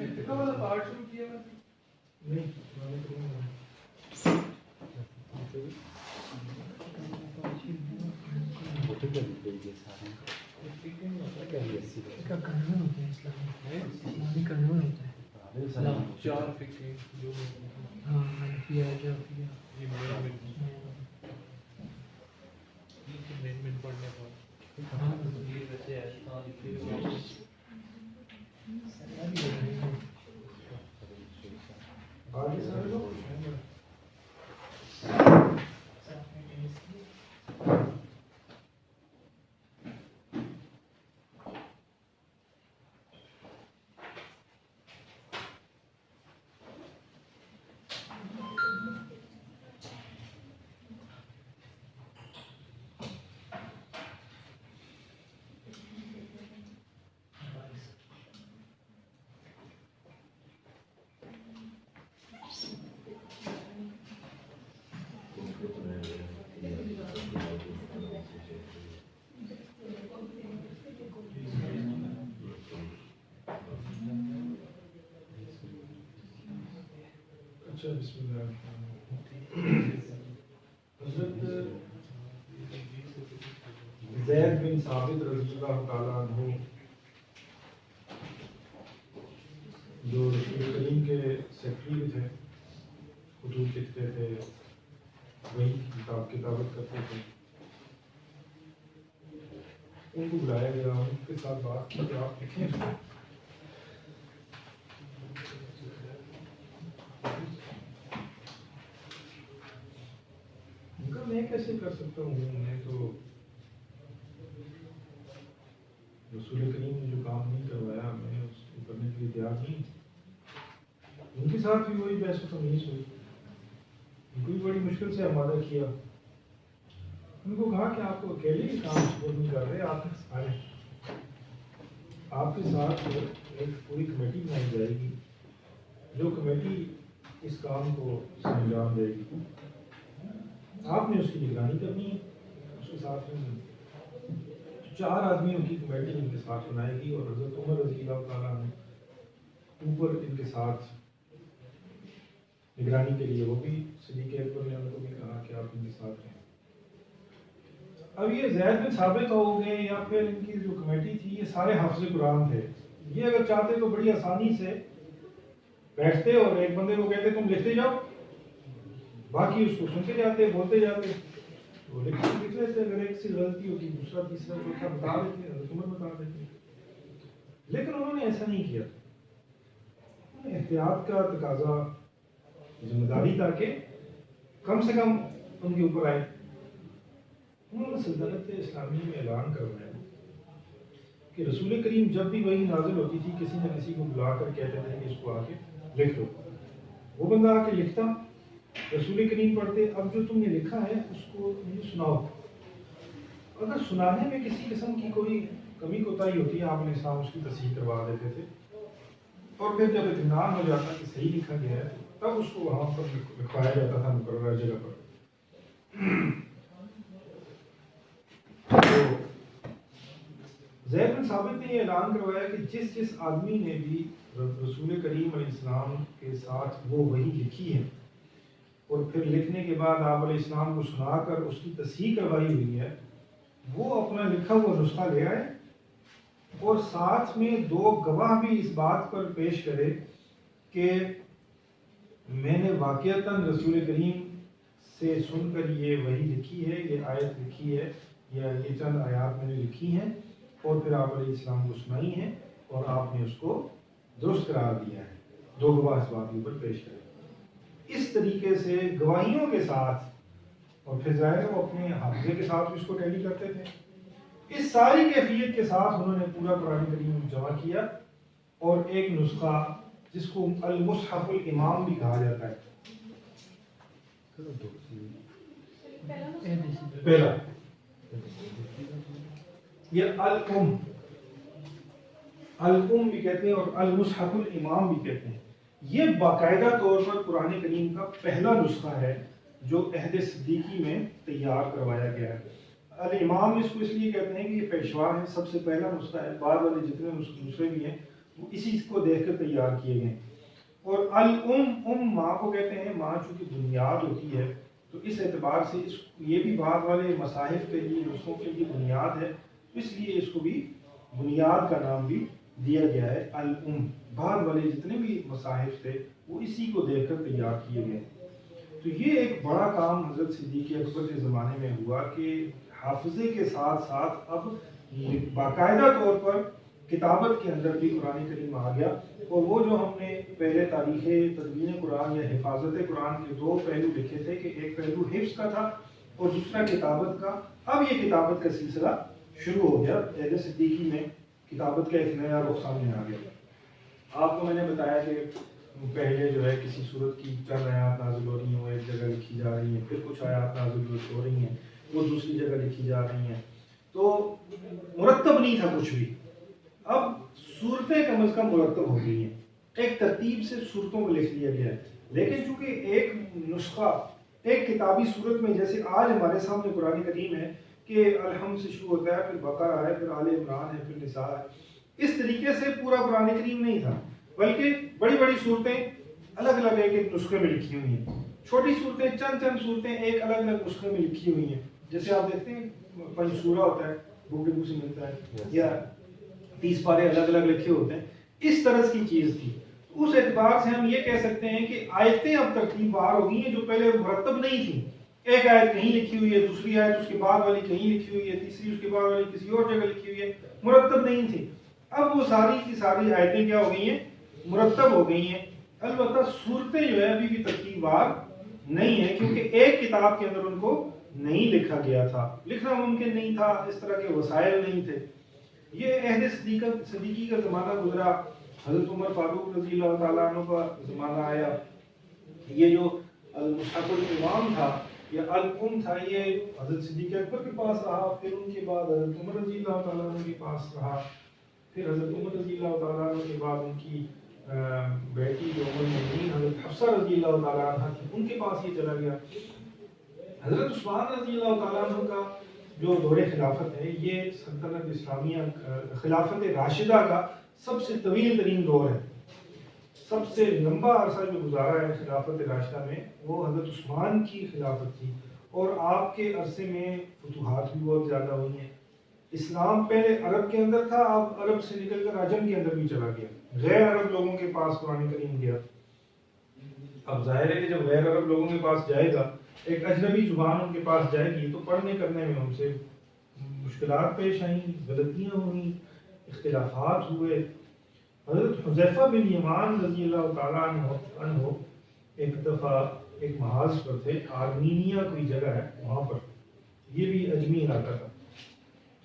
کتنا والا پارٹ شروع کیا میں نہیں چار فکر جو پڑھنے بسم اللہ حضرت زید بن ثابت رضی اللہ تعالیٰ عنہ جو رسول کریم کے سیکرٹری تھے، خطوط لکھتے تھے، وہی کتابت کرتے تھے، ان کو بلایا گیا، ان کے ساتھ بات کی کہ آپ لکھیں اس کو۔ میں کیسے کر سکتا ہوں، میں تو رسول کریم نے جو کام نہیں کروایا میں اس کو کرنے کے لیے تیار نہیں۔ ان کے ساتھ بھی وہی بحث و تمیز ہوئی، ان کو بھی بڑی مشکل سے آمادہ کیا، ان کو کہا کہ آپ کو اکیلے ہی کام سپورٹ نہیں کر رہے، آپ سارے آپ کے ساتھ ایک پوری کمیٹی بنائی جائے گی، جو کمیٹی اس کام کو انجام دے گی، آپ نے اس کی نگرانی کرنی ہے، اس کے ساتھ میں 4 آدمیوں کی کمیٹی ان کے ساتھ بنائے گی، اور حضرت عمر رضی اللہ تعالیٰ نے اوپر ان کے ساتھ نگرانی کے لیے، وہ بھی صدیق اکبر نے ان کو بھی کہا کہ آپ ان کے ساتھ رہیں۔ اب یہ زید بن ثابت ہو گئے یا پھر ان کی جو کمیٹی تھی، یہ سارے حافظ قرآن تھے، یہ اگر چاہتے تو بڑی آسانی سے بیٹھتے اور ایک بندے کو کہتے تم لکھتے جاؤ، باقی اس کو سنتے جاتے، بولتے جاتے، وہ لکھ لیتے، اگر ایک سے غلطی ہوتی دوسرا تیسرا چوتھا بتا دیتے، حضرت عمر بتا دیتے، لیکن انہوں نے ایسا نہیں کیا، انہوں نے احتیاط کا تقاضا ذمہ داری کر کے کم سے کم ان کے اوپر آئے، انہوں نے سلطنت اسلامی میں اعلان کروایا کہ رسول کریم جب بھی وہی نازل ہوتی تھی کسی نہ کسی کو بلا کر کہتے تھے کہ اس کو آ کے لکھ دو، وہ بندہ آ کے لکھتا، رسول کریم پڑھتے، اب جو تم نے لکھا ہے اس کو مجھے سناؤ۔ اگر سنانے میں کسی قسم کی کوئی کمی کوتاہی ہوتی ہے، آپ علیہ السلام اس کی تصحیح کروا دیتے تھے، اور پھر جب اطمینان ہو جاتا کہ صحیح لکھا گیا ہے تب اس کو وہاں پر لکھوایا جاتا تھا مقررہ جگہ پر۔ تو زید بن ثابت نے یہ اعلان کروایا کہ جس آدمی نے بھی رسول کریم علیہ السلام کے ساتھ وہ وحی لکھی ہے اور پھر لکھنے کے بعد آپ علیہ السلام کو سنا کر اس کی تصحیح کروائی ہوئی ہے، وہ اپنا لکھا ہوا نسخہ لے آئے اور ساتھ میں 2 گواہ بھی اس بات پر پیش کرے کہ میں نے واقعتاً رسول کریم سے سن کر یہ وحی لکھی ہے، یہ آیت لکھی ہے، یا یہ چند آیات میں نے لکھی ہیں، اور پھر آپ علیہ السلام کو سنائی ہیں اور آپ نے اس کو درست قرار دیا ہے، 2 گواہ اس بات کے اوپر پیش کرے۔ اس طریقے سے گواہیوں کے ساتھ، اور پھر ظاہر وہ اپنے حافظے کے ساتھ اس کو ٹیلی کرتے تھے، اس ساری کیفیت کے ساتھ انہوں نے پورا قرآن کریم جمع کیا، اور ایک نسخہ جس کو المصحف الامام بھی کہا جاتا ہے، پہلا یہ الام بھی کہتے ہیں اور المصحف الامام بھی کہتے ہیں، یہ باقاعدہ طور پر قرآن کریم کا پہلا نسخہ ہے جو عہد صدیقی میں تیار کروایا گیا ہے۔ الامام اس کو اس لیے کہتے ہیں کہ یہ پیشوا ہے، سب سے پہلا نسخہ ہے، بعد والے جتنے نسخے بھی ہیں وہ اسی کو دیکھ کر تیار کیے گئے. اور ماں کو کہتے ہیں، ماں چونکہ بنیاد ہوتی ہے تو اس اعتبار سے یہ بھی بعد والے مصاحف کے لیے نسخوں کے لیے بنیاد ہے، اس لیے اس کو بھی بنیاد کا نام بھی دیا گیا ہے بعد والے جتنے بھی مصاحف تھے وہ اسی کو دیکھ کر تیار کیے گئے. تو یہ ایک بڑا کام حضرت صدیق اکبر کے زمانے میں ہوا کہ حافظے کے ساتھ ساتھ اب باقاعدہ طور پر کتابت کے اندر بھی قرآن کریم آ گیا. اور وہ جو ہم نے پہلے تاریخ تدوین قرآن یا حفاظت قرآن کے دو پہلو لکھے تھے کہ ایک پہلو حفظ کا تھا اور دوسرا کتابت کا، اب یہ کتابت کا سلسلہ شروع ہو گیا. عہد صدیقی میں کتابت کا ایک نیا رخ سامنے آ گیا. آپ کو میں نے بتایا کہ پہلے جو ہے کسی صورت کی چند آیات نازل ہو رہی ہیں، وہ ایک جگہ لکھی جا رہی ہیں، پھر کچھ آیات نازل ہو رہی ہیں وہ دوسری جگہ لکھی جا رہی ہیں، تو مرتب نہیں تھا کچھ بھی. اب صورتیں کم از کم مرتب ہو گئی ہیں، ایک ترتیب سے صورتوں کو لکھ لیا گیا ہے. لیکن چونکہ ایک نسخہ ایک کتابی صورت میں، جیسے آج ہمارے سامنے قرآن کریم ہے کہ الحمد سے شروع ہوتا ہے، پھر بقرہ ہے، پھر آل عمران ہے، پھر نساء ہے، اس طریقے سے پورا قرآن کریم نہیں تھا، بلکہ بڑی بڑی صورتیں الگ الگ ایک نسخے میں لکھی ہوئی ہیں، چھوٹی صورتیں چند صورتیں ایک الگ الگ نسخے میں لکھی ہوئی ہیں. جیسے آپ دیکھتے ہیں پنج سورہ ہوتا ہے، بک ڈپو سے ملتا ہے، یا 30 پارے الگ الگ لکھے ہوتے ہیں، اس طرح کی چیز تھی. اس اعتبار سے ہم یہ کہہ سکتے ہیں کہ آیتیں اب ترتیب وار ہو گئی ہیں جو پہلے مرتب نہیں تھیں. ایک آیت کہیں لکھی ہوئی ہے، دوسری آیت اس کے بعد والی کہیں لکھی ہوئی ہے، تیسری اس کے بعد والی کسی اور جگہ لکھی ہوئی ہے، مرتب نہیں تھی. اب وہ ساری کی ساری آیتیں کیا ہو گئی ہیں؟ مرتب ہو گئی ہیں. البتہ صورتیں جو ہے ابھی بھی ترتیب وار نہیں ہیں، کیونکہ ایک کتاب کے اندر ان کو نہیں لکھا گیا تھا، لکھنا ممکن نہیں تھا، اس طرح کے وسائل نہیں تھے. یہ عہد صدیقی کا زمانہ گزرا، حضرت عمر فاروق رضی اللہ تعالیٰ عنہ کا زمانہ آیا. یہ جو المصحف الامام تھا یا تھا، یہ حضرت صدیق اکبر کے پاس رہا، پھر ان کے بعد حضرت عمر رضی اللہ تعالیٰ عنہ کے پاس رہا، پھر حضرت عمر رضی اللہ تعالیٰ عنہ کے بعد ان کی بیٹی جو ام المؤمنین حضرت حفصہ رضی اللہ تعالیٰ عنہ تھی، ان کے پاس یہ چلا گیا. حضرت عثمان رضی اللہ تعالیٰ عنہ کا جو دور خلافت ہے، یہ سلطنت اسلامیہ خلافت راشدہ کا سب سے طویل ترین دور ہے. سب سے لمبا عرصہ جو گزارا ہے خلافت راشدہ میں وہ حضرت عثمان کی خلافت تھی، اور آپ کے عرصے میں فتوحات بھی بہت زیادہ ہوئی ہیں. اسلام پہلے عرب کے اندر تھا، اب عرب سے نکل کر عجم کے اندر بھی چلا گیا، غیر عرب لوگوں کے پاس قرآن کریم گیا. اب ظاہر ہے کہ جب غیر عرب لوگوں کے پاس جائے گا، ایک اجنبی زبان ان کے پاس جائے گی تو پڑھنے کرنے میں ان سے مشکلات پیش آئیں، غلطیاں ہوئیں، اختلافات ہوئے. حضرت حذیفہ بن یمان رضی اللہ تعالیٰ عنہ ایک دفعہ ایک محاذ پر تھے، آرمینیا کوئی جگہ ہے وہاں پر، یہ بھی اجمی علاقہ تھا.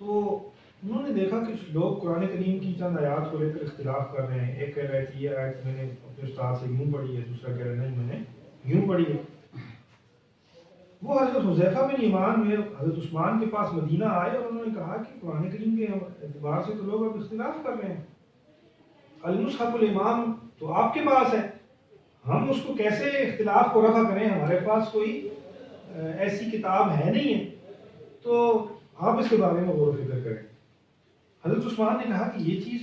تو انہوں نے دیکھا کہ لوگ قرآن کریم کی چند آیات کو لے کر اختلاف کر رہے ہیں. ایک کہہ رہا ہے کہ یہ آیت میں نے اپنے استاد سے یوں پڑھی ہے، دوسرا کہہ رہا ہے نہیں میں نے یوں پڑھی ہے. وہ حضرت حذیفہ بن یمان میں حضرت عثمان کے پاس مدینہ آئے اور انہوں نے کہا کہ قرآن کریم کے اعتبار سے تو لوگ اب اختلاف کر رہے ہیں، المصحف الامام تو آپ کے پاس ہے، ہم اس کو کیسے اختلاف کو رفع کریں، ہمارے پاس کوئی ایسی کتاب ہے نہیں ہے، تو آپ اس کے بارے میں غور و فکر کریں. حضرت عثمان نے کہا کہ یہ چیز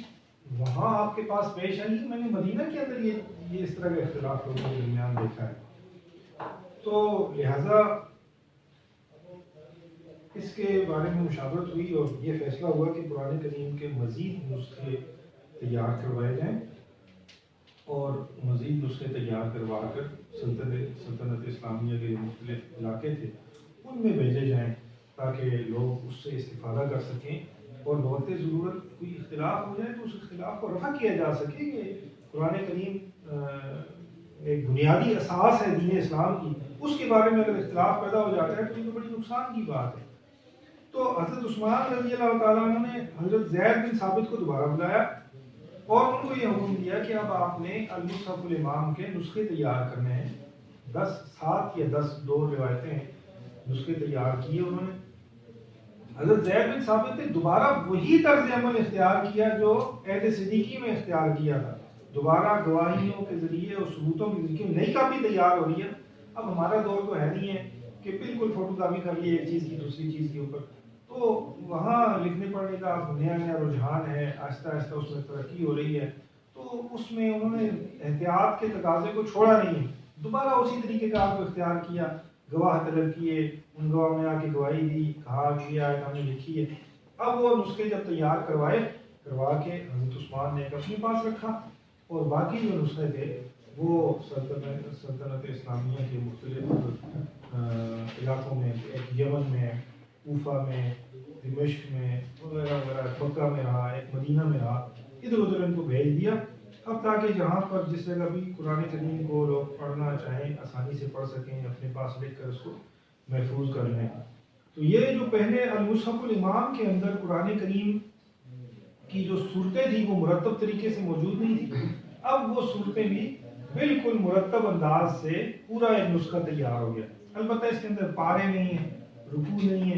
وہاں آپ کے پاس پیش آئی، میں نے مدینہ کے اندر یہ اس طرح کا اختلاف لوگوں کے درمیان دیکھا ہے. تو لہذا اس کے بارے میں مشاورت ہوئی اور یہ فیصلہ ہوا کہ قرآن کریم کے مزید نسخے تیار کروائے جائیں، اور مزید نسخے تیار کروا کر سلطنت اسلامیہ کے مختلف علاقے تھے ان میں بھیجے جائیں تاکہ لوگ اس سے استفادہ کر سکیں، اور بوقت ضرورت کوئی اختلاف ہو جائے تو اس اختلاف کو رفع کیا جا سکے. کہ قرآن کریم ایک بنیادی اساس ہے دین اسلام کی، اس کے بارے میں اگر اختلاف پیدا ہو جاتا ہے تو یہ تو بڑی نقصان کی بات ہے. تو حضرت عثمان رضی اللہ تعالیٰ عنہ نے حضرت زید بن ثابت کو دوبارہ بلایا اور ان کو یہ حکم دیا کہ اب آپ نے المصحف الامام کے نسخے تیار کرنے ہیں. 7 یا 10 روایتیں ہیں، نسخے تیار کیے انہوں نے. حضرت زید بن ثابت نے دوبارہ وہی طرز عمل اختیار کیا جو عہد صدیقی میں اختیار کیا تھا. دوبارہ گواہیوں کے ذریعے اور ثبوتوں کے ذریعے نئی کاپی تیار ہو رہی ہے. اب ہمارا دور تو ہے نہیں ہے کہ بالکل فوٹو کاپی کر لی ایک چیز کی دوسری چیز کے اوپر، تو وہاں لکھنے پڑھنے کا نیا رجحان ہے، آہستہ آہستہ اس میں ترقی ہو رہی ہے. تو اس میں انہوں نے احتیاط کے تقاضے کو چھوڑا نہیں ہے، دوبارہ اسی طریقے کا آپ کو اختیار کیا، گواہ طلب کیے، ان گواہوں نے آ کے گواہی دی، کہا کہ یہ آیت ہم نے لکھی ہے۔ اب وہ نسخے جب تیار کروا کے حضرت عثمان نے ایک اپنے پاس رکھا، اور باقی جو نسخے تھے وہ سلطنت اسلامیہ کے مختلف علاقوں میں، ایک یمن میں، کوفہ میں، دمشق میں وغیرہ وغیرہ، مکہ میں رہا، ایک مدینہ میں رہا، ادھر ادھر ان کو بھیج دیا، اب تاکہ جہاں پر جس جگہ بھی قرآن کریم کو لوگ پڑھنا چاہیں آسانی سے پڑھ سکیں، اپنے پاس لکھ کر اس کو محفوظ کر لیں۔ تو یہ جو پہلے المصحف الامام کے اندر قرآن کریم کی جو صورتیں تھیں وہ مرتب طریقے سے موجود نہیں تھی، اب وہ صورتیں بھی بالکل مرتب انداز سے پورا ایک نسخہ تیار ہو گیا۔ البتہ اس کے اندر پارے نہیں ہیں، رکوع نہیں ہے،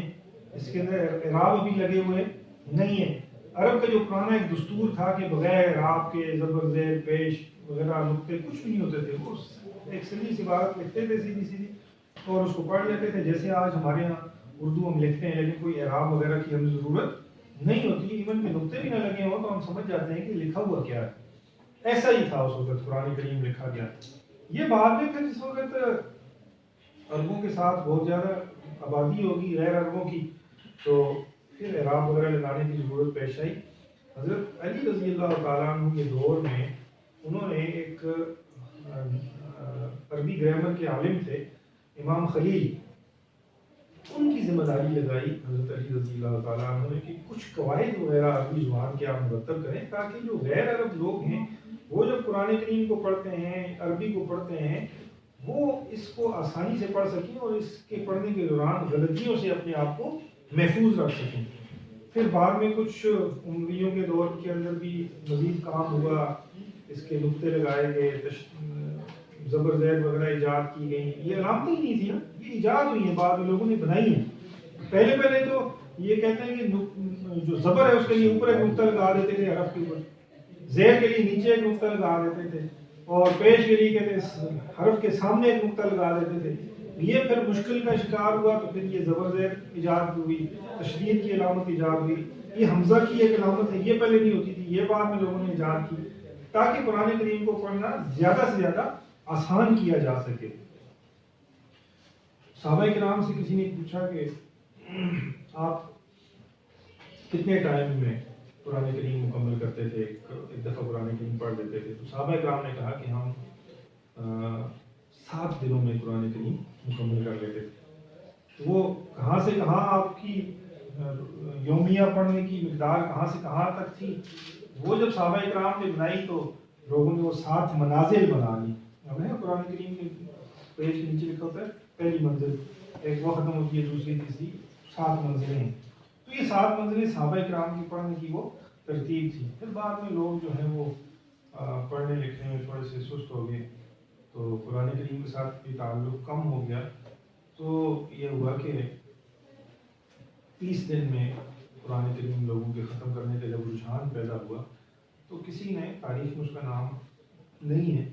اس کے اندر اعراب بھی لگے ہوئے نہیں ہیں۔ عرب کا جو پرانا ایک دستور تھا کہ بغیر اعراب کے زبر زیر پیش وغیرہ نقطے کچھ بھی نہیں ہوتے تھے، وہ ایک سیدھی سی عبارت لکھتے تھے سیدھی سیدھی اور اس کو پڑھ لیتے تھے، جیسے آج ہمارے یہاں اردو ہم لکھتے ہیں لیکن کوئی اعراب وغیرہ کی ہمیں ضرورت نہیں ہوتی، ایون کہ نقطے بھی نہ لگے ہوں تو ہم سمجھ جاتے ہیں کہ لکھا ہوا کیا ہے۔ ایسا ہی تھا اس وقت قرآن کریم لکھا گیا۔ یہ بعد میں پھر اس وقت عربوں کے ساتھ بہت زیادہ آبادی ہوگی غیر عربوں کی، تو پھر اعراب وغیرہ لگانے کی ضرورت پیش آئی۔ حضرت علی رضی اللہ تعالیٰ عنہ کے دور میں انہوں نے ایک عربی گرامر کے عالم تھے امام خلیل، ان کی ذمہ داری لگائی حضرت علی رضی اللہ تعالیٰ عنہ نے کہ کچھ قواعد وغیرہ عربی زبان کے آپ مرتب کریں تاکہ جو غیر عرب لوگ ہیں وہ جب قرآن کریم کو پڑھتے ہیں، عربی کو پڑھتے ہیں، وہ اس کو آسانی سے پڑھ سکیں اور اس کے پڑھنے کے دوران غلطیوں سے اپنے آپ کو محفوظ رکھ سکیں۔ پھر بعد میں کچھ امویوں کے دور کے اندر بھی مزید کام ہوا، اس کے نقطے لگائے گئے، زبر زیر وغیرہ ایجاد کی گئی۔ یہ علامتیں ہی نہیں تھی نا، یہ ایجاد ہوئی ہیں، بعد میں لوگوں نے بنائی ہیں۔ پہلے تو یہ کہتے ہیں کہ جو زبر ہے اس کے لیے اوپر ایک نقطہ لگا دیتے تھے حرف کے اوپر، زیر کے لیے نیچے ایک نقطہ لگا دیتے تھے، اور پیش کے لیے کہتے ہیں حرف کے سامنے ایک نقطہ لگا دیتے تھے۔ یہ پھر مشکل کا شکار ہوا تو پھر یہ زبر زیر ایجاد ہوئی، تشدید کی علامت ایجاد ہوئی، یہ حمزہ کی ایک علامت ہے، یہ پہلے نہیں ہوتی تھی، یہ بعد میں لوگوں نے ایجاد کی تاکہ قرآن کریم کو پڑھنا زیادہ سے زیادہ آسان کیا جا سکے۔ صحابہ کرام سے کسی نے پوچھا کہ آپ کتنے ٹائم میں قرآن کریم مکمل کرتے تھے، ایک دفعہ قرآن کریم پڑھ لیتے تھے؟ تو صحابہ کرام نے کہا کہ ہم 7 دنوں میں قرآن کریم مکمل کر لیتے تھے۔ وہ کہاں سے کہاں آپ کی یومیہ پڑھنے کی مقدار کہاں سے کہاں تک تھی، وہ جب صحابہ کرام نے بنائی تو لوگوں نے وہ 7 منازل بنا لی۔ ہمیں قرآن کریم کے پیج کے نیچے لکھا ہوتا ہے پہلی منزل، ایک وہ ختم ہوتی ہے، دوسری تیسری، 7 منزلیں ہیں۔ تو یہ 7 منزلیں صحابہ کرام کی پڑھنے کی وہ ترتیب تھی۔ پھر بعد میں لوگ جو ہیں وہ پڑھنے لکھنے میں تھوڑے سے سست ہو گئے، تو قرآن کریم کے ساتھ بھی تعلق کم ہو گیا، تو یہ ہوا کہ 30 دن میں قرآن کریم لوگوں کے ختم کرنے کا جب رجحان پیدا ہوا تو کسی نے، تاریخ میں اس کا نام نہیں ہے،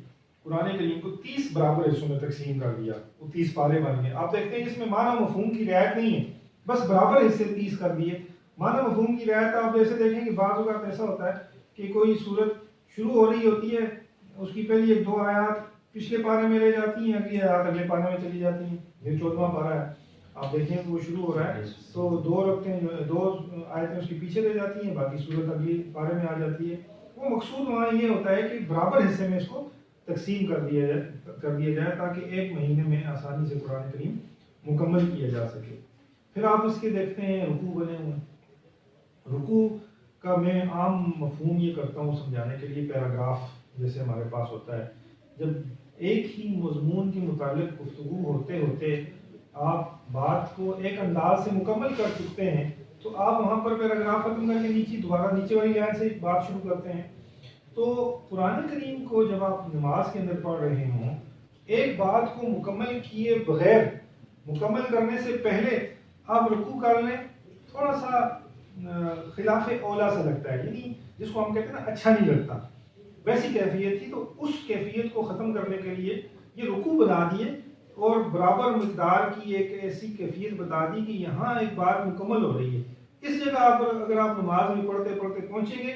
قرآن کریم کو 30 برابر حصوں میں تقسیم کر دیا، وہ 30 پارے بن گئے۔ آپ دیکھتے ہیں اس میں معنی مفہوم کی رعایت نہیں ہے، بس برابر حصے 30 کر دیے۔ معنی مفہوم کی رعایت آپ جیسے دیکھیں کہ بعض اوقات ایسا ہوتا ہے کہ کوئی صورت شروع ہو رہی ہوتی ہے، اس کی پہلی 1-2 آیات پچھلے پارے میں رہ جاتی ہیں، اگلی آیات اگلے پارے میں چلی جاتی ہیں۔ یہ 14واں پارہ ہے، آپ دیکھیں کہ وہ شروع ہو رہا ہے تو 2 آیتیں اس کے پیچھے رہ جاتی ہیں، باقی صورت اگلی پارے میں آ جاتی ہے۔ وہ مقصود وہاں یہ ہوتا ہے کہ برابر حصے میں اس کو تقسیم کر دیا جائے تاکہ ایک مہینے میں آسانی سے قرآن کریم مکمل کیا جا سکے۔ پھر آپ اس کے دیکھتے ہیں رکوع بنے ہوئے۔ رکوع کا میں عام مفہوم یہ کرتا ہوں سمجھانے کے لیے، پیراگراف جیسے ہمارے پاس ہوتا ہے، جب ایک ہی مضمون کے متعلق گفتگو ہوتے ہوتے آپ بات کو ایک انداز سے مکمل کر چکتے ہیں تو آپ وہاں پر پیراگراف ختم کر کے دوبارہ نیچے والی لائن سے بات شروع کرتے ہیں۔ تو قرآن کریم کو جب آپ نماز کے اندر پڑھ رہے ہوں، ایک بات کو مکمل کیے بغیر، مکمل کرنے سے پہلے آپ رکوع کر لیں، تھوڑا سا خلاف اولا سا لگتا ہے، یعنی جس کو ہم کہتے ہیں نا اچھا نہیں لگتا، ویسی کیفیت تھی۔ تو اس کیفیت کو ختم کرنے کے لیے یہ رکوع بنا دیے اور برابر مقدار کی ایک ایسی کیفیت بتا دی کہ یہاں ایک بات مکمل ہو رہی ہے۔ اس جگہ اگر آپ نماز میں پڑھتے پڑھتے پہنچیں گے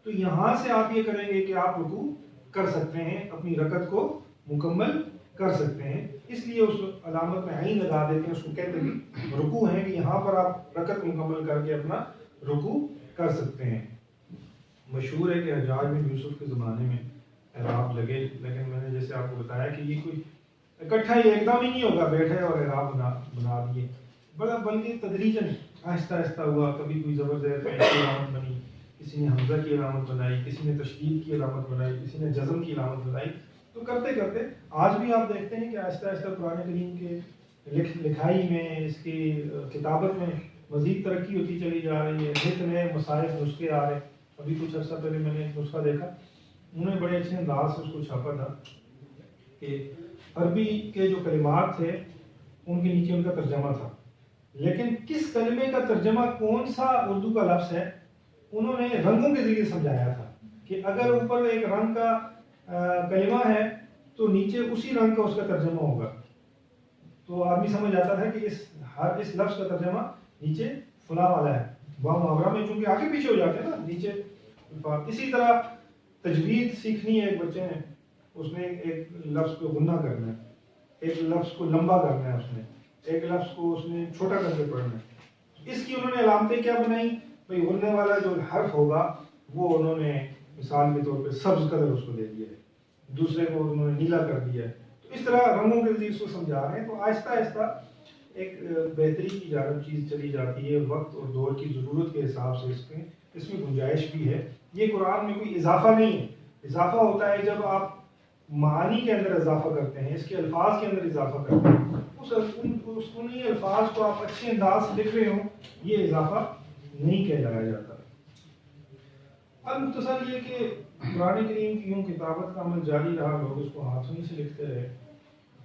تو یہاں سے آپ یہ کریں گے کہ آپ رکوع کر سکتے ہیں، اپنی رکعت کو مکمل کر سکتے ہیں. اس لیے اس علامت میں عین لگا دیتے ہیں، اس کو کہتے ہیں رکوع ہے، کہ یہاں پر آپ رکعت مکمل کر کے اپنا رکوع کر سکتے ہیں. مشہور ہے کہ حجاج بن یوسف کے زمانے میں اعراب لگے، لیکن میں نے جیسے آپ کو بتایا کہ یہ کوئی اکٹھا ہی ایک دم ہی نہیں ہوگا بیٹھے اور اعراب بنا دیے، بلکہ تدریجاً آہستہ آہستہ ہوا. کبھی کوئی زبر زیر پیش کی علامت بنی، کسی نے حمزہ کی علامت بنائی، کسی نے تشدید کی علامت بنائی، کسی نے جزم کی علامت بنائی. تو کرتے کرتے آج بھی آپ دیکھتے ہیں کہ آہستہ آہستہ قرآن کریم کے لکھائی میں، اس کی کتابت میں مزید ترقی ہوتی چلی جا رہی ہے. نت نئے مصائف نسخے آ رہے ہیں. ابھی کچھ عرصہ پہلے میں نے ایک نسخہ دیکھا، انہوں نے بڑے اچھے انداز سے اس کو چھاپا تھا کہ عربی کے جو کلمات تھے ان کے نیچے ان کا ترجمہ تھا، لیکن کس کلمے کا ترجمہ کون سا اردو کا لفظ ہے انہوں نے رنگوں کے ذریعے سمجھایا تھا کہ اگر اوپر ایک رنگ کا کلمہ ہے تو نیچے اسی رنگ کا اس کا ترجمہ ہوگا. تو آدمی سمجھ جاتا تھا کہ اس لفظ کا ترجمہ نیچے فلاں والا ہے. وہاں محاورہ میں چونکہ آگے پیچھے ہو جاتے ہیں نا نیچے. اسی طرح تجوید سیکھنی ہے ایک بچے نے، اس نے ایک لفظ کو غنہ کرنا ہے، ایک لفظ کو لمبا کرنا ہے، اس نے ایک لفظ کو اس نے چھوٹا کر کے پڑھنا ہے. اس کی انہوں نے علامتیں کیا بنائی؟ بھئی غننے والا جو حرف ہوگا وہ انہوں نے مثال کے طور پہ سبز کلر اس کو دے دیا ہے، دوسرے کو انہوں نے نیلا کر دیا ہے. تو اس طرح رنگوں کے ذریعے اس کو سمجھا رہے ہیں. تو آہستہ آہستہ ایک بہتری کی جانب چیز چلی جاتی ہے. وقت اور دور کی ضرورت کے حساب سے اس میں گنجائش بھی ہے. یہ قرآن میں کوئی اضافہ نہیں ہے. اضافہ ہوتا ہے جب آپ معانی کے اندر اضافہ کرتے ہیں، اس کے الفاظ کے اندر اضافہ کرتے ہیں، انہی الفاظ کو آپ اچھے انداز سے لکھ رہے ہوں، یہ اضافہ نہیں کہلایا جاتا. اب مختصر یہ کہ قرآن کریم کی یوں کتابت کا عمل جاری رہا، لوگ اس کو ہاتھوں ہی سے لکھتے رہے.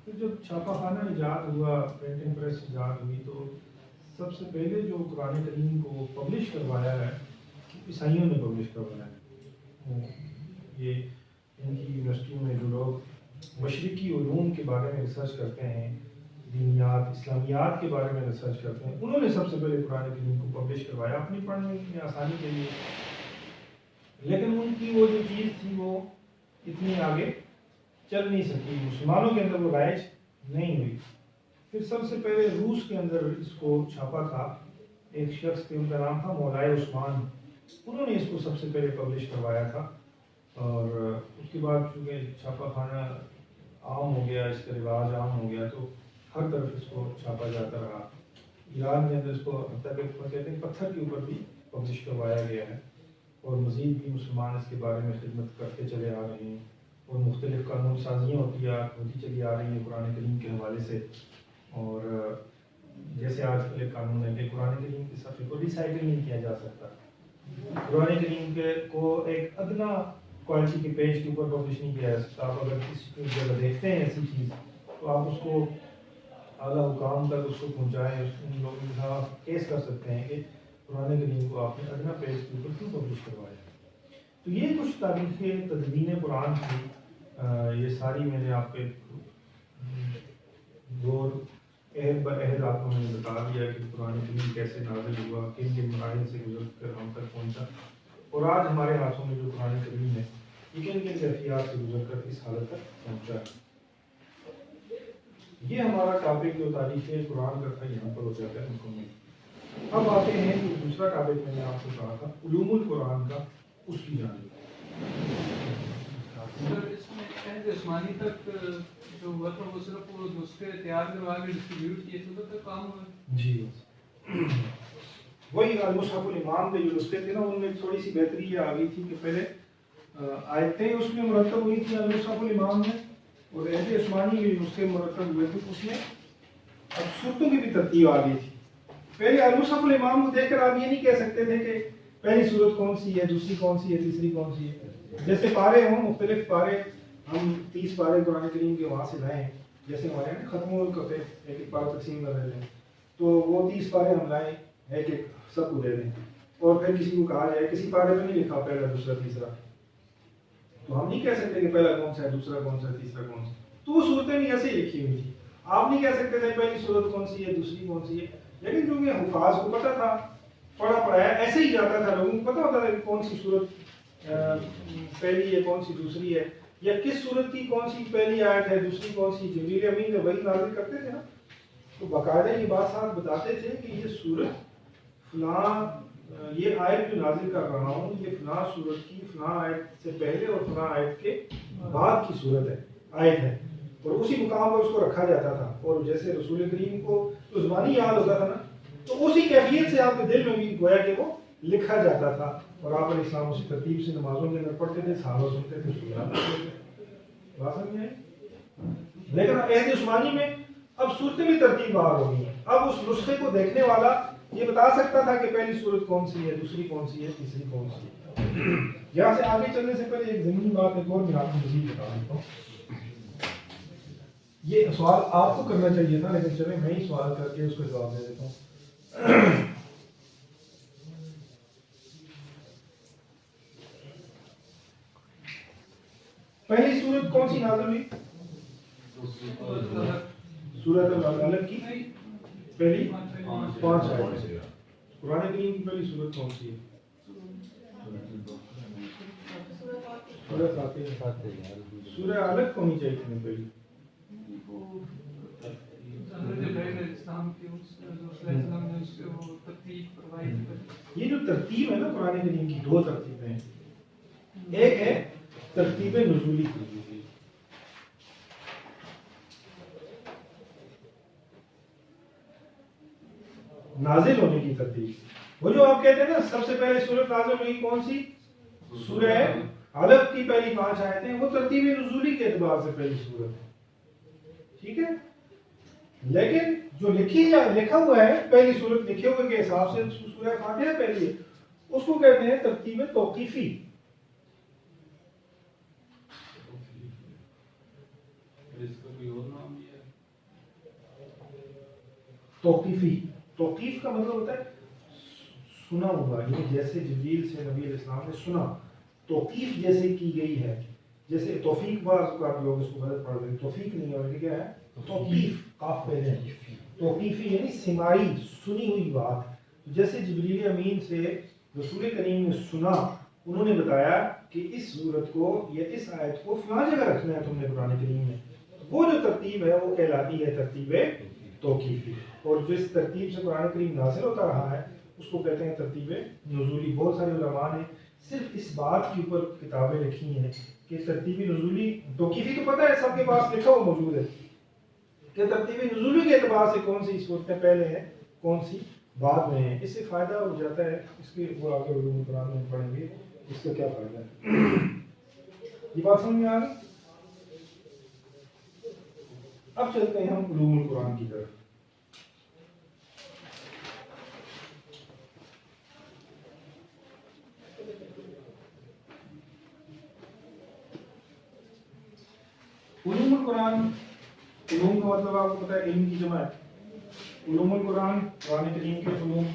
پھر جب چھاپا خانہ ایجاد ہوا، پرنٹنگ پریس ایجاد ہوئی، تو سب سے پہلے جو قرآن کریم کو پبلش کروایا ہے عیسائیوں نے پبلش کروایا ہے. یہ ان کی یونیورسٹیوں میں جو لوگ مشرقی علوم کے بارے میں ریسرچ کرتے ہیں، دینیات اسلامیات کے بارے میں ریسرچ کرتے ہیں، انہوں نے سب سے پہلے قرآن کریم کو پبلش کروایا اپنی پڑھنے میں آسانی کے لیے. لیکن ان کی وہ جو چیز تھی وہ اتنی آگے چل نہیں سکی، مسلمانوں کے اندر وہ رائج نہیں ہوئی. پھر سب سے پہلے روس کے اندر اس کو چھاپا تھا ایک شخص تھے، ان کا نام تھا مولائے عثمان. انہوں نے اس کو سب سے پہلے پبلش کروایا تھا. اور اس کے بعد چونکہ چھاپا خانہ عام ہو گیا، اس کا رواج عام ہو گیا، تو ہر طرف اس کو چھاپا جاتا رہا. ایران کے اندر اس کو کہتے ہیں پتھر کے اوپر بھی پبلش کروایا گیا ہے، اور مزید بھی مسلمان اس کے بارے میں خدمت کرتے چلے آ رہے ہیں، اور مختلف قانون سازیاں ہوتی چلی آ رہی ہیں قرآن کریم کے حوالے سے. اور جیسے آج کل ایک قانون ہے کہ قرآن کریم کے صفحے کو ریسائکل نہیں کیا جا سکتا. قرآن کریم کو ایک ادنا کوالٹی کے پیج کے اوپر پبلش نہیں کیا جا سکتا. آپ اگر کسی جگہ دیکھتے ہیں ایسی چیز تو آپ اس کو اعلیٰ حکام تک اس کو پہنچائیں، ان لوگوں کے ساتھ کیس کر سکتے ہیں کہ قرآن کریم کو آپ نے ادنا پیج کے اوپر کیوں پبلش کروایا. تو یہ کچھ تاریخیں تدوین قرآن کی، یہ ساری میں نے آپ کے دور عہد بر عہد آپ کو میں نے بتا دیا کہ قرآن کریم کیسے نازل ہوا، کن کن مراحل سے گزر کر ہم تک پہنچا، اور آج ہمارے ہاتھوں میں جو قرآن کریم ہے یہ کن کن کیفیات سے گزر کر اس حالت تک پہنچا ہے. یہ ہمارا ٹاپک جو تاریخ قرآن کا تھا یہاں پر ہو جاتا ہے مکمل. اب آتے ہیں جو دوسرا ٹاپک میں نے آپ کو کہا تھا علوم القرآن کا، اس کی جانب. اس میں عہد عثمانی تک جو ہوا تھا وہ صرف وہ نسخے تیار کروا کے ڈسٹریبیوٹ کیے تھے تک کام ہوا. جی وہی المصحف الامام کے جو نسخے تھے نا، ان میں تھوڑی سی بہتری یہ آ گئی تھی کہ پہلے آیتیں اس میں مرتب ہوئی تھیں المصحف الامام میں، اور عہد عثمانی کے نسخے مرتب ہوئے تھے اس میں اب صورتوں کی بھی ترتیب آ گئی تھی. پہلے المصحف الامام کو دیکھ کر آپ یہ نہیں کہہ سکتے تھے کہ پہلی صورت کون سی ہے، دوسری کون سی ہے، تیسری کون سی ہے. جیسے پارے ہوں، مختلف پارے، ہم 30 پارے قرآن کریم کے وہاں سے لائیں، جیسے ہمارے یہاں ختم الکفے ایک ایک پارا تقسیم کر رہے ہیں، تو وہ 30 پارے ہم لائیں ایک ایک سب کو دے دیں، اور پھر کسی کو کہا جائے کسی پارے میں نہیں لکھا پہلا دوسرا تیسرا، تو ہم نہیں کہہ سکتے کہ پہلا کون سا ہے، دوسرا کون سا ہے، تیسرا کون سا. تو وہ صورتیں بھی ایسے ہی لکھی ہوئی تھی. آپ نہیں کہہ سکتے تھے پہلی صورت کون سی ہے، دوسری کون سی ہے. لیکن کیونکہ حفاظ کو پتہ تھا، پڑھا پڑھایا ایسے ہی جاتا تھا، لوگوں کو پتہ ہوتا تھا کہ کون سی صورت پہلی ہے کون سی دوسری ہے، یا کس صورت کی کون سی پہلی آیت ہے دوسری کون سی، جبریل امین نے وہی نازل کرتے تھے نا، تو باقاعدہ یہ بات صاحب بتاتے تھے کہ یہ صورت فلاں یہ آیت جو نازل کر رہا ہوں یہ فلاں صورت کی فلاں آیت سے پہلے اور فلاں آیت کے بعد کی صورت ہے، آیت ہے، اور اسی مقام پر اس کو رکھا جاتا تھا، اور جیسے رسول کریم کو تو زبانی یاد ہوتا تھا نا، تو اسی کیفیت سے آپ کے دل میں بھی گویا کہ وہ لکھا جاتا تھا، اور آپ علیہ السلام اسی ترتیب سے نمازوں کے اندر پڑھتے تھے، صحابہ سنتے تھے، سنات پڑھتے تھے، بات سمجھ آئی؟ لیکن عہد عثمانی میں اب صورتیں بھی ترتیب بار ہو گئی ہیں، اب اس نسخے کو دیکھنے والا یہ بتا سکتا تھا کہ پہلی صورت کون سی ہے، دوسری کون سی ہے، تیسری کون سی ہے۔ یہاں سے آگے چلنے سے پہلے ایک ضمنی بات ایک اور میں آپ کو مزید بتا دیتا ہوں، یہ سوال آپ کو کرنا چاہیے تھا لیکن چلے میں ہی سوال کر کے اس کو جواب دے دیتا ہوں۔ پہلی صورت کون سی نازل ہوئی؟ سورۃ العلق کی پہلی 5 آیتیں۔ قرآن کریم کی پہلی صورت کون سی ہے؟ سورۃ فاتحہ۔ سورہ علق ہونی چاہیے تھی پہلی۔ یہ جو ترتیب ہے نا قرآن کریم کی، 2 ترتیبیں ہیں، ایک ہے ترتیب نزولی، نازل ہونے کی ترتیب، وہ جو آپ کہتے ہیں نا سب سے پہلے سورت نازل ہوئی کون سی؟ سورہ علق کی پہلی 5 آیتیں، وہ ترتیب نزولی کے اعتبار سے پہلی سورت ہے، ٹھیک ہے؟ لیکن جو لکھا ہوا ہے پہلی سورت لکھے ہوئے کے حساب سے سورہ فاتحہ پہلی ہے، اس کو کہتے ہیں ترتیب توقیفی۔ توقیف کا مطلب ہوتا ہے سنا ہوا، یہ جیسے جبریل سے نبی علیہ السلام نے سنا، توقیف جیسے کی گئی ہے، جیسے توفیق بعض کا لوگ اس کو غلط پڑھ رہے ہیں، توفیق نہیں ہے بلکہ کیا ہے توقیف، قاف پہلے ہے، توقیفی یعنی سماعی، سنی ہوئی بات، جیسے جبریل امین سے رسول کریم نے سنا، انہوں نے بتایا کہ اس صورت کو یا اس آیت کو فلاں جگہ رکھنا ہے تم نے قرآن کریم میں، وہ جو ترتیب ہے وہ کہلاتی ہے ترتیب توقیفی، اور جس ترتیب سے قرآن کریم نازل ہوتا رہا ہے اس کو کہتے ہیں ترتیب نزولی۔ بہت سارے علماء نے صرف اس بات کے اوپر کتابیں لکھی ہیں کہ ترتیب نزولی، توقیفی تو پتہ ہے سب کے پاس لکھا ہوا موجود ہے کہ ترتیب نزولی کے اعتبار سے کون سی صورتیں پہلے ہیں کون سی بعد میں ہیں، اس سے فائدہ ہو جاتا ہے، اس کے وہ آگے علوم قرآن میں پڑھیں گے اس کا کیا فائدہ ہے، یہ بات سمجھ میں آ گئی؟ اب چلتے ہیں ہم علوم القرآن کی طرف۔ علوم القرآن، علوم کا مطلب آپ کو پتا ہے علم کی جمع ہے، علوم القرآن قرآن کریم کے علوم،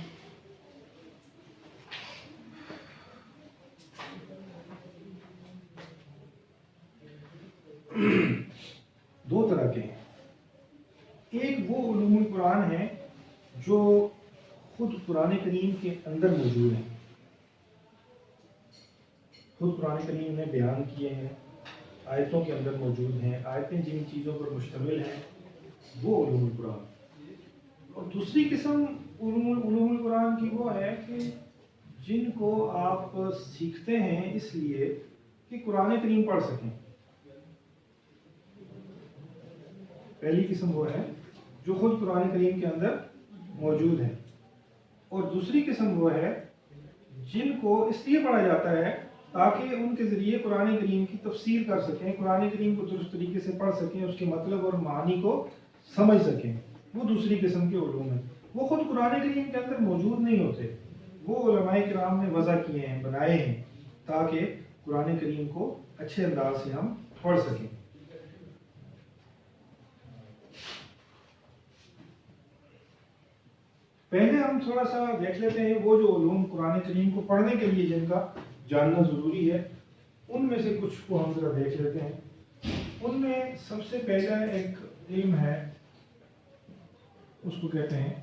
دو طرح کے ہیں، ایک وہ علوم القرآن ہیں جو خود قرآن کریم کے اندر موجود ہیں، خود قرآن کریم نے بیان کیے ہیں، آیتوں کے اندر موجود ہیں، آیتیں جن چیزوں پر مشتمل ہیں وہ علوم القرآن، اور دوسری قسم علوم القرآن کی وہ ہے کہ جن کو آپ سیکھتے ہیں اس لیے کہ قرآن کریم پڑھ سکیں، پہلی قسم وہ ہے جو خود قرآن کریم کے اندر موجود ہے، اور دوسری قسم وہ ہے جن کو اس لیے پڑھا جاتا ہے تاکہ ان کے ذریعے قرآن کریم کی تفسیر کر سکیں، قرآن کریم کو درست طریقے سے پڑھ سکیں، اس کے مطلب اور معنی کو سمجھ سکیں، وہ دوسری قسم کے علوم ہیں، وہ خود قرآن کریم کے اندر موجود نہیں ہوتے، وہ علماء کرام نے وضع کیے ہیں، بنائے ہیں تاکہ قرآن کریم کو اچھے انداز سے ہم پڑھ سکیں۔ پہلے ہم تھوڑا سا دیکھ لیتے ہیں وہ جو علوم قرآن کریم کو پڑھنے کے لیے جن کا جاننا ضروری ہے، ان میں سے کچھ کو ہم ذرا دیکھ لیتے ہیں۔ ان میں سب سے پہلا ایک علم ہے، اس کو کہتے ہیں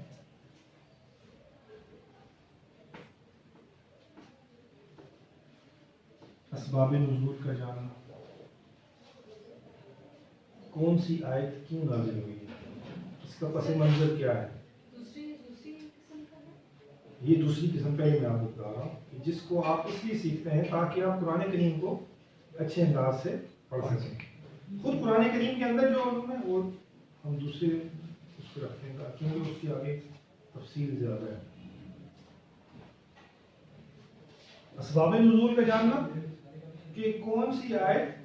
اسباب نزول کا جاننا، کون سی آیت کیوں نازل ہوئی ہے، اس کا پس منظر کیا ہے. یہ دوسری قسم پہلے میں آپ کو بتا رہا ہوں کہ جس کو آپ اس لیے سیکھتے ہیں تاکہ آپ قرآن کریم کو اچھے انداز سے پڑھ سکیں. خود قرآن کریم کے اندر جو علوم ہے وہ ہم دوسرے اس کو رکھتے ہیں کیونکہ اس کی آگے تفصیل زیادہ ہے. اسباب نزول کا جاننا کہ کون سی آیت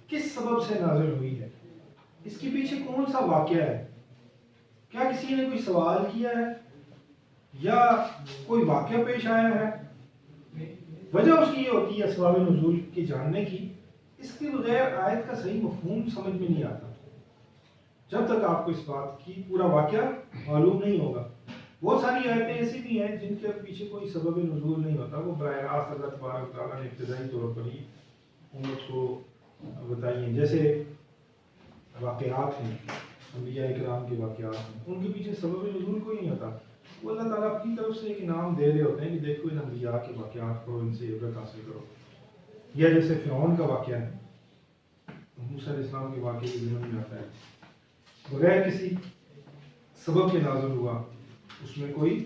کس سبب سے نازل ہوئی ہے، اس کے پیچھے کون سا واقعہ ہے، کیا کسی نے کوئی سوال کیا ہے یا کوئی واقعہ پیش آیا ہے. وجہ اس کی یہ ہوتی ہے اسباب نزول کے جاننے کی، اس کے بغیر آیت کا صحیح مفہوم سمجھ میں نہیں آتا جب تک آپ کو اس بات کی پورا واقعہ معلوم نہیں ہوگا. بہت ساری آیتیں ایسی بھی ہیں جن کے پیچھے کوئی سبب نزول نہیں ہوتا، وہ براہ راست اللہ تبارک و تعالیٰ نے ابتدائی طور پر ہی امت کو بتائی ہیں. جیسے واقعات ہیں، انبیاء کرام کے واقعات ہیں، ان کے پیچھے سبب نزول کوئی نہیں ہوتا. وہ اللہ تعالیٰ اپنی طرف سے ایک انعام دے رہے ہوتے ہیں کہ دیکھو ان انبیاء کے واقعات پڑھو، ان سے عبرت حاصل کرو. یا جیسے فرعون کا واقعہ ہے، موسیٰ علیہ السلام کے واقعے کے ذمن میں آتا ہے، بغیر کسی سبب کے نازل ہوا، اس میں کوئی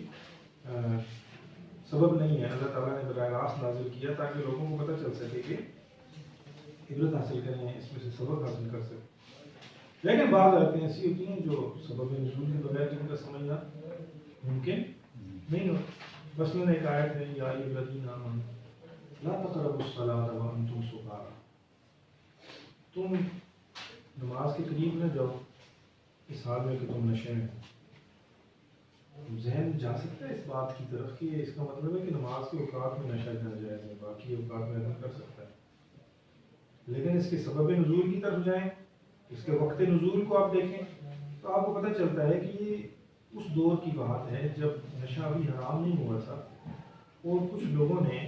سبب نہیں ہے. اللہ تعالیٰ نے براہ راست نازل کیا تاکہ لوگوں کو پتہ چل سکے کہ عبرت حاصل کریں، اس میں سے سبق حاصل کر سکیں. لیکن بعض آیتیں ایسی ہوتی ہیں جو سبب نزول کے بغیر جن کا سمجھنا ممکن نہیں ہوتا. مثلاً ایک آیت ہے یا ایھا الذین آمنوا لا تقربوا الصلاۃ وانتم سکارى، تم نماز کے قریب نہ جاؤ اس حال میں کہ تم نشے میں. ذہن جا سکتا ہے اس بات کی طرف کہ اس کا مطلب ہے کہ نماز کے اوقات میں نشہ ناجائز ہے، باقی اوقات میں نہیں کر سکتا ہے. لیکن اس کے سبب نزول کی طرف جائیں، اس کے وقت نزول کو آپ دیکھیں تو آپ کو پتہ چلتا ہے کہ یہ اس دور کی بات ہے جب نشہ ابھی حرام نہیں ہوا تھا، اور کچھ لوگوں نے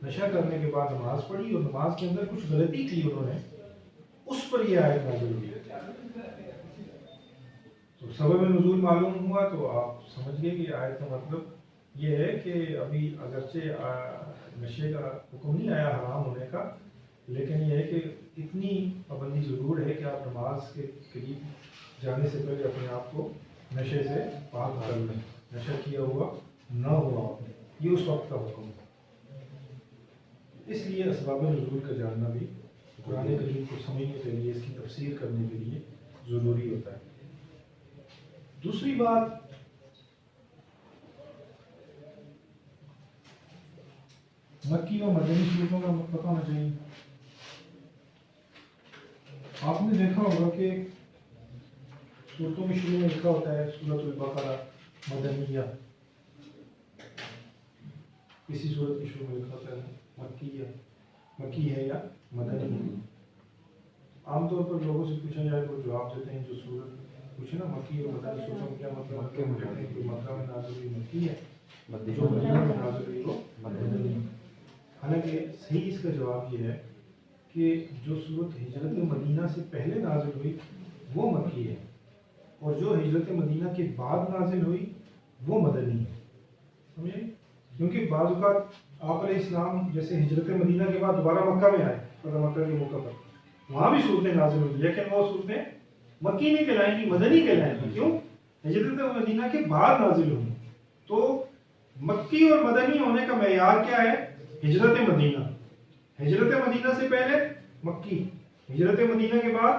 نشہ کرنے کے بعد نماز پڑھی اور نماز کے اندر کچھ غلطی کی انہوں نے، اس پر یہ آیت نازل ہوئی. تو سبب نزول معلوم ہوا تو آپ سمجھ گئے کہ آیت کا مطلب یہ ہے کہ ابھی اگرچہ نشے کا حکم نہیں آیا حرام ہونے کا، لیکن یہ ہے کہ اتنی پابندی ضرور ہے کہ آپ نماز کے قریب جانے سے پہلے اپنے آپ کو نشے سے پاک کر لیں، نشہ کیا ہوا نہ ہوا آپ نے. یہ اس وقت کا حکم ہے. اس لیے اسباب نزول کا جاننا بھی قرآن کریم کو سمجھنے کے لیے، اس کی تفسیر کرنے کے لیے ضروری ہوتا ہے. دوسری بات، مکی اور مدنی صورتوں کا پتہ ہونا چاہیے. آپ نے دیکھا ہوگا کہ صورتوں میں شروع میں لکھا ہوتا ہے سورۃ البقرہ مدنیہ، کسی صورت میں شروع میں لکھا ہوتا ہے مکی ہے یا مدنی. عام طور پر لوگوں سے پوچھا جائے تو جواب دیتے ہیں جو صورت پوچھے نا مکی اور مدنی صورتوں میں کیا مطلب ہے، کوئی مکہ میں نازل ہوئی مکی ہے، جو مدینہ میں نازل ہوئی وہ مدنی ہے. حالانکہ صحیح اس کا جواب یہ ہے کہ جو صورت ہجرت مدینہ سے پہلے نازل ہوئی وہ مکی ہے، اور جو ہجرت مدینہ کے بعد نازل ہوئی وہ مدنی ہے. سمجھے؟ کیونکہ بعض اوقات آپ علیہ السلام جیسے ہجرت مدینہ کے بعد دوبارہ مکہ میں آئے، فتح مکہ کے موقع پر وہاں بھی صورتیں نازل ہوئی، لیکن وہ صورتیں مکی نہیں کہلائیں گی، مدنی کہلائیں گی. کیوں؟ ہجرت مدینہ کے بعد نازل ہوئی. تو مکی اور مدنی ہونے کا معیار کیا ہے؟ ہجرت مدینہ. ہجرت مدینہ سے پہلے مکی، ہجرت مدینہ کے بعد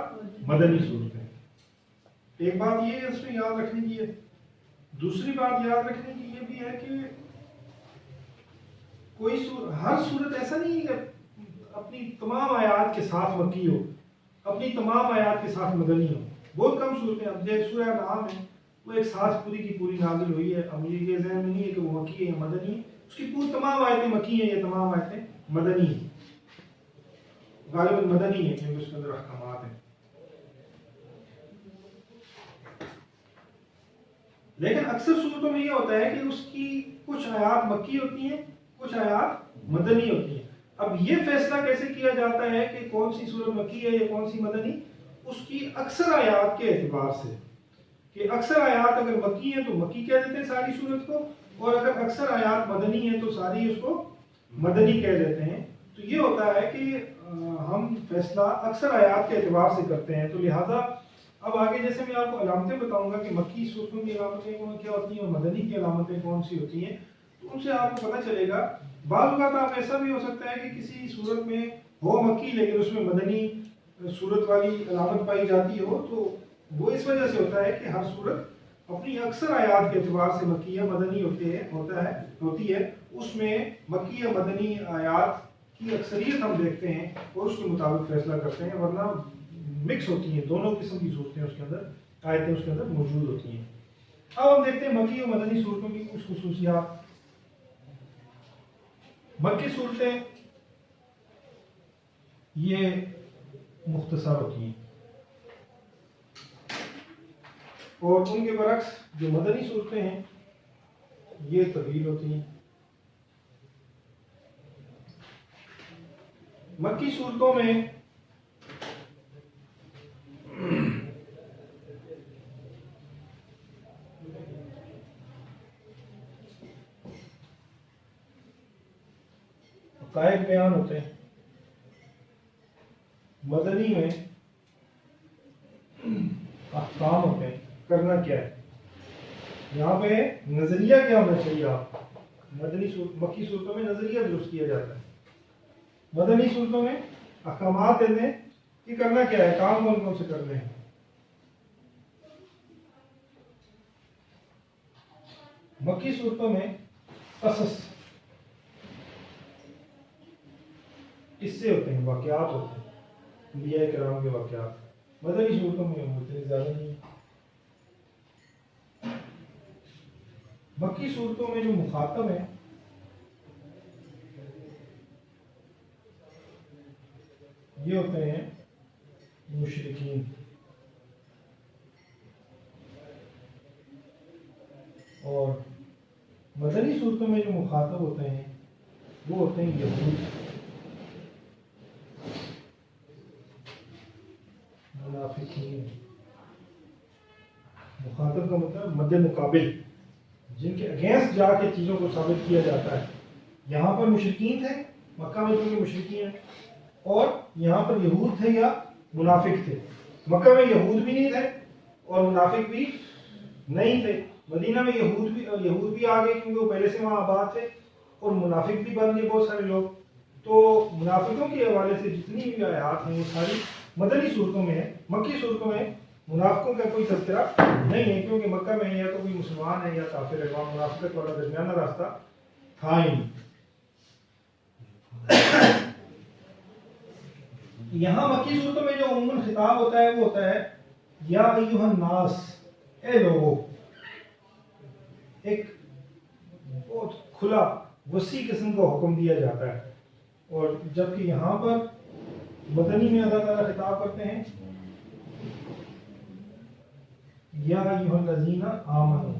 مدنی صورتیں. ایک بات یہ اس میں یاد رکھنے کی ہے. دوسری بات یاد رکھنے کی یہ بھی ہے کہ کوئی ہر صورت ایسا نہیں ہے کہ اپنی تمام آیات کے ساتھ مکی ہو، اپنی تمام آیات کے ساتھ مدنی ہو. بہت کم صورتیں، اب جیسے سورہ انعام ہے وہ ایک ساتھ پوری کی پوری نازل ہوئی ہے. اب یہ ذہن میں نہیں ہے کہ وہ مکی ہے یا مدنی ہے، اس کی پوری تمام آیتیں مکی ہیں یا تمام آیتیں مدنی ہیں. غالباً مدنی ہے کیونکہ اس کے اندر احکامات ہیں. لیکن اکثر صورتوں میں یہ ہوتا ہے کہ اس کی کچھ آیات مکی ہوتی ہیں، کچھ آیات مدنی ہوتی ہیں. اب یہ فیصلہ کیسے کیا جاتا ہے کہ کون سی صورت مکی ہے یا کون سی مدنی؟ اس کی اکثر آیات کے اعتبار سے، کہ اکثر آیات اگر مکی ہیں تو مکی کہہ دیتے ہیں ساری صورت کو، اور اگر اکثر آیات مدنی ہیں تو ساری اس کو مدنی کہہ دیتے ہیں. تو یہ ہوتا ہے کہ ہم فیصلہ اکثر آیات کے اعتبار سے کرتے ہیں. تو لہٰذا اب آگے جیسے میں آپ کو علامتیں بتاؤں گا کہ مکی صورتوں کی علامتیں کیا ہوتی ہیں اور مدنی کی علامتیں کون سی ہوتی ہیں، تو ان سے آپ کو پتہ چلے گا. بعض اوقات آپ ایسا بھی ہو سکتا ہے کہ کسی صورت میں ہو مکی لیکن اس میں مدنی صورت والی علامت پائی جاتی ہو، تو وہ اس وجہ سے ہوتا ہے کہ ہر صورت اپنی اکثر آیات کے اعتبار سے مکی یا مدنی ہوتی ہے. اس میں مکی یا مدنی آیات کی اکثریت ہم دیکھتے ہیں اور اس کے مطابق فیصلہ کرتے ہیں، ورنہ مکس ہوتی ہیں، دونوں قسم کی صورتیں اس کے اندر، آیتیں اس کے اندر موجود ہوتی ہیں. اب ہم دیکھتے ہیں مکی اور مدنی صورتوں کی کچھ خصوصیات. مکی صورتیں یہ مختصر ہوتی ہیں اور ان کے برعکس جو مدنی صورتیں ہیں یہ طویل ہوتی ہیں. مکی صورتوں میں حقائق بیان ہوتے ہیں، مدنی میں احکام ہوتے ہیں. کرنا کیا ہے یہاں پہ، نظریہ کیا ہونا چاہیے آپ مکی صورتوں میں نظریہ درست کیا جاتا ہے، مدنی صورتوں میں احکامات دیتے ہیں کہ کرنا کیا ہے، کام کون کون سے کرنے ہیں. مکی صورتوں میں قصص، قصے ہوتے ہیں، واقعات ہوتے ہیں، انبیاء کرام کے واقعات. مدنی صورتوں میں اتنے زیادہ نہیں. مکی صورتوں میں جو مخاطب ہیں یہ ہوتے ہیں مشرکین، اور مدنی صورتوں میں جو مخاطب ہوتے ہیں وہ ہوتے ہیں یہود، منافقین. مخاطب کا مطلب مد مقابل، جن کے اگینسٹ جا کے چیزوں کو ثابت کیا جاتا ہے. یہاں پر مشرکین تھے مکہ میں، چونکہ مشرکین ہیں، اور یہاں پر یہود تھے یا منافق تھے. مکہ میں یہود بھی نہیں تھے اور منافق بھی نہیں تھے. مدینہ میں یہود بھی آ گئے کیونکہ وہ پہلے سے وہاں آباد تھے، اور منافق بھی بن گئے بہت سارے لوگ. تو منافقوں کے حوالے سے جتنی بھی آیات ہیں وہ ساری مدنی صورتوں میں ہیں. مکی صورتوں میں منافقوں کا کوئی تذکرہ نہیں ہے، کیونکہ مکہ میں یا تو کوئی مسلمان ہے یا کافر ہے، وہاں منافقت والا درمیانہ راستہ تھا ہی نہیں. یہاں مکی صورتوں میں جو عموماً خطاب ہوتا ہے وہ ہوتا ہے یا ایھا الناس، اے لوگو. ایک بہت کھلا وسیع قسم کا حکم دیا جاتا ہے. اور جبکہ یہاں پر مدنی میں اللہ تعالیٰ خطاب کرتے ہیں یا ایھا الذین آمنوا،